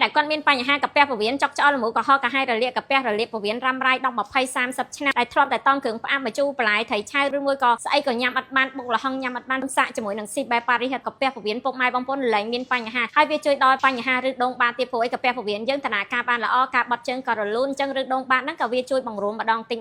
แต่ก่อนមានបញ្ហាកាពះពវៀនចុកច្អល់ល្មូកកុហកកាហាយរលាកកាពះរលាកពវៀនរ៉ាំរ៉ៃ10 20 30ឆ្នាំដែលធ្លាប់តែតង់គ្រឿងផ្អាប់មកជូរបន្លែថៃឆៅឬមួយក៏ស្អីក៏ញ៉ាំអត់បានបុកលហុងញ៉ាំអត់បានសាកជាមួយនឹងស៊ីបែប៉ារីសកាពះពវៀនពុកម៉ែបងប្អូនលែងមានបញ្ហាហើយវាជួយដល់បញ្ហារឹសដូងបាតទៀតព្រោះអីកាពះពវៀនយើងតនាការបានល្អការបត់ជើងក៏រលូនអញ្ចឹងរឹសដូងបាតហ្នឹងក៏វាជួយបង្រួមម្ដងតិច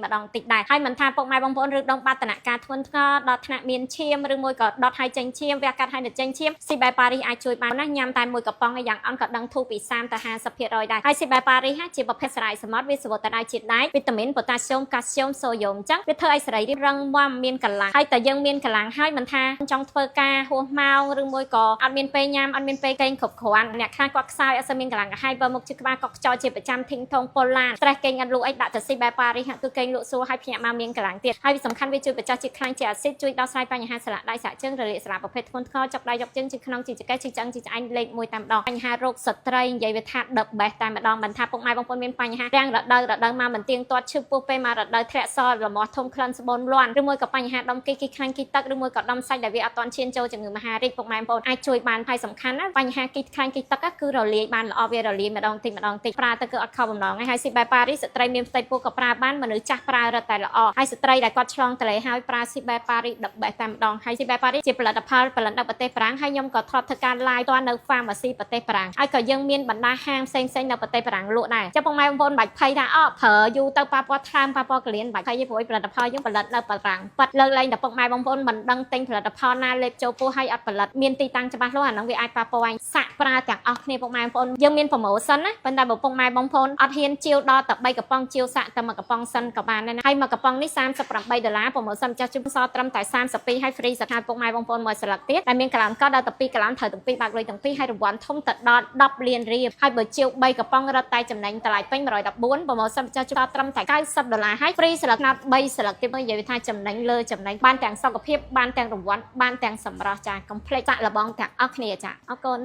ដែរហើយមិនថាពុកម៉ែបងប្អូនរឹសដូងបាតតនាការធ្ងន់ធ្ងរដល់ថ្នាក់មានឈាមឬមួយក៏ដុតហើយចេញឈាមវះកាត់ហើយនៅចេញឈាមស៊ីបែប៉ារីសអាចជួយបានណាញ៉ាំតែមួយកំប៉ុងយ៉ាងអន់ក៏ដឹងធូរពី30ទៅ50%ដែរហើយស៊ីបែប៉ារីសជាប្រភេទសារ៉ាយសមុទ្រវាសវត្តតែជាតិដែកវីតាមីនប៉ូតាស្យូមកាល់ស្យូមសូយ៉ូមអញ្ចឹងវាធ្វើឲ្យសរីរាង្គរឹងមាំមានកម្លាំងហើយតែយើងមានកម្លាំងហើយមិនថាចង់ធ្វើការហួសម៉ោងឬមួយក៏អត់មានពេលញ៉ាំអត់មានពេលគេងគ្រប់គ្រាន់អ្នកខ្លះគាត់ខ្សោយអត់សូវមានកម្លាំងហើយបើមុខជិះក្បាលក៏ខ្ចោជាប្រចាំធីងថងពុលឡានស្រេះគេងអត់លក់អីដាក់ទៅស៊ីបែប៉ារីសគឺគេងលក់សួរហើយភ្ញាក់មកមានកម្លាំងទៀតហើយវាសំខាន់វាជួយបញ្ចុះជាតិខ្លាញ់ជាអាស៊ីតជួយដោះស្រាយបញ្ហាស្លាកដៃសាកជើងរលាកស្លាកប្រភេទធ្ងន់ធ្ងរចុកដៃយកជើងជិះក្នុងជិះចង្កេះជិះឆ្អឹងជិះឆ្អែងលេខ1តែម្ដងបញ្ហារោគស្ត្រីនិយាយវាថា the best តែម្ដងមិនថាពុកម៉ែបងប្អូនមានបញ្ហារាំងរដូវមកមិនទៀងទាត់ឈឺពោះពេលមករដូវធ្លាក់សរមាស់ធំក្លិនស្បូនលាន់ឬមួយក៏បញ្ហាដុំគីខ្លាញ់គីទឹកឬមួយក៏ដុំសាច់ដែលវាអត់ទាន់ឈានចូលជំងឺមហារីកពុកម៉ែបងប្អូនអាចជួយបានហើយសំខាន់ណាបញ្ហាគីខ្លាញ់គីទឹកគឺរលាយបានល្អវារលាយម្ដងតិចប្រើទៅគឺអត់ខុសបំណងហើយស៊ីបែប៉ារីសស្ត្រីមានផ្ទៃពោះក៏ប្រើបានមនុស្សចាស់ប្រើរឹតតែល្អហើយស្ត្រីដែលគាត់ឆ្លងតលេហើយប្រើស៊ីបែប៉ារីសthe best តែម្ដងហើយស៊ីបែប៉ារីសជាផលិតផលផលិតនៅប្រទេសបារាំងហើយខ្ញុំក៏ធ្លាប់ធ្វើការ live តនៅ pharmacy ប្រទេសបារាំងហើយក៏យើងមានបណ្ដាហាងផ្សេងនៅប្រទេសបារាំងលក់ដែរចាំពុកម៉ែបងប្អូនបាច់ភ័យថាប្រើយូរទៅប៉ះពាល់ថ្លើមប៉ះពាល់កលៀនបាច់ភ័យទេព្រោះផលិតផលយើងផលិតនៅបារាំងប៉ាត់លើកលែងតែពុកម៉ែបងប្អូនមិនដឹងទិញផលិតផលណាលេបចូលពោះហើយអត់ផលិតមានទីតាំងច្បាស់លាស់អាហ្នឹងវាអាចប៉ះពាល់សាក់ប្រើទាំងអស់គ្នាពុកម៉ែបងប្អូនយើងមាន promotion ណាប៉ុន្តែបើពុកម៉ែបងប្អូនអត់ហ៊ានជាវដល់តែ3កំប៉ុងជាវសាក់តែមួយកំប៉ុងសិនក៏បានដែរណាហើយមួយកំប៉ុងនេះ$38 promotion ចាស់ជិះសល់ត្រឹមតែ32ហើយ free សខាពុកម៉ែបងប្អូនមួយស្លឹកទៀតតែមានកាឡានកដល់ទៅ2កាឡានត្រូវទាំង2បាក់លុយទាំង2ហើយរង្វាន់ធំទៅដល់10លានរៀលហើយបើជាវ3កំប៉ុងរត់តែចំណេញតម្លៃពេញ114 promotion ចាស់ជិះត្រឹមតែ$90ហើយ free ស្លឹកណាត់3ស្លឹកទៀតមកនិយាយថាចំណេញលើចំណេញបានទាំងសុខភាពបានទាំងរង្វាន់បានទាំងសម្រស់ចាកុំភ្លេចសាក់លបងទាំងអស់គ្នាចាអរគុណ